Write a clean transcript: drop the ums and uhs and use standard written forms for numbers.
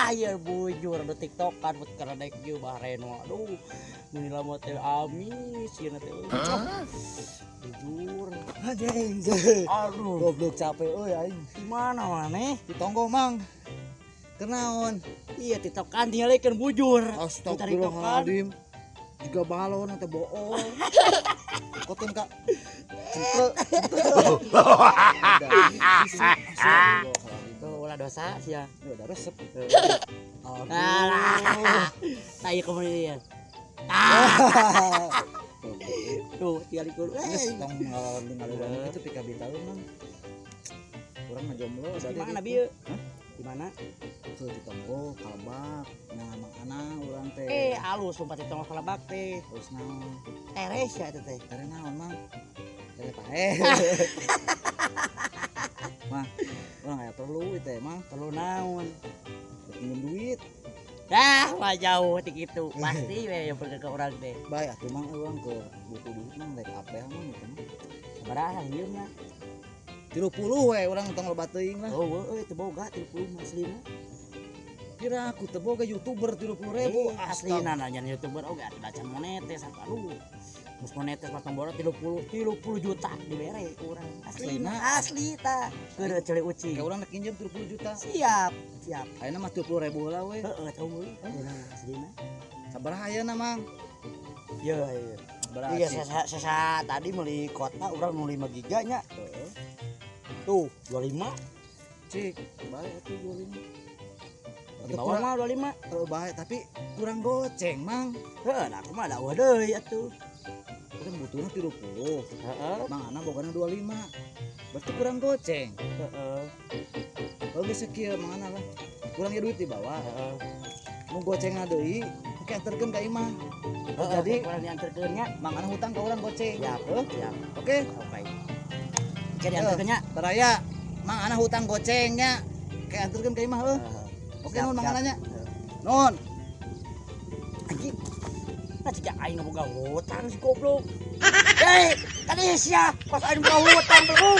Ya bujur ada TikTokan buat karena naik jauh Bahreno. Aduh, ini lama teh amis ya teh. Bujur. Anjing. Aduh, Goblok capek euy aing. gimana maneh? Ditonggo mang. Kenaon? Iya TikTokan tinggalikeun bujur. Astagfirullahaladzim. Juga balon atau bohong. Koten kak. Cengkel. Tuh ulah dosa sih ya. Udah resep. Alah. Saya kemudian. Tuh tinggal ikut. Tong ngalawan itu PKB tahun mang. Kurang ngejomblo Di tadi. mana bieu? Di mana? Tuh ditonggo kalbak. Nah mang anak urang teh. Halus sumpah ditongol kalabak teh. Terus naon? Teres ya itu teh. Tere naon mang? Tere pae. Mang, urang aya perlu itu emang. Perlu naon? Pinjem duit. Dah, mah jauh ti kitu. Pasti we yang pergi ke urang teh. Bae atuh mang urang ke butuh duit mang rek apeh mang gitu mah. Sabaraha ieu mah? 30 we urang tong loba teuing lah. Oh, teu boga 30 mah aslina. Kira aku teu boga YouTuber 30.000 Aslina nanya YouTuber oge atuh can monetes apa lu. Mus monetes patong boro 30 juta dibere ku urang. Aslina asli tah. Keureuh cele ucing. Kayak urang rek pinjem 30 juta. Siap. Ayeuna mah 30.000 lah we. Heeh, teu meuli. Aslina. Sabaraha ayeuna mang? Iya. Sabaraha? Iya, sesa tadi meuli kota urang nu 5 giga nya. Heeh. Tuh, 25. Cik, bae atuh 25. Di bawah mah 25. Bae tapi kurang goceng mang. Heuh, aku mah da deui atuh. Urang butuhna 30. Heeh. Mang ana bogana 25. Berarti kurang goceng. Heeh. Oge sakieu mang ana lah. Kurang ya duit di bawah. Heeh. Mau gocengna deui, oke anterkeun ka imah. Jadi kurang dianterkeun nya. Mang ana hutang ka urang goceng. Siap, siap. Oke. Oke. Oke dianterkeun nya. Baraya, mang ana hutang gocengnya. Kayak anterkeun ka imah heuh. Oke nun mang ananya. Nun. Anjing. Nah, jika aing boga hutang si goblok. Hei, tadi sia, pas aing boga hutang belum.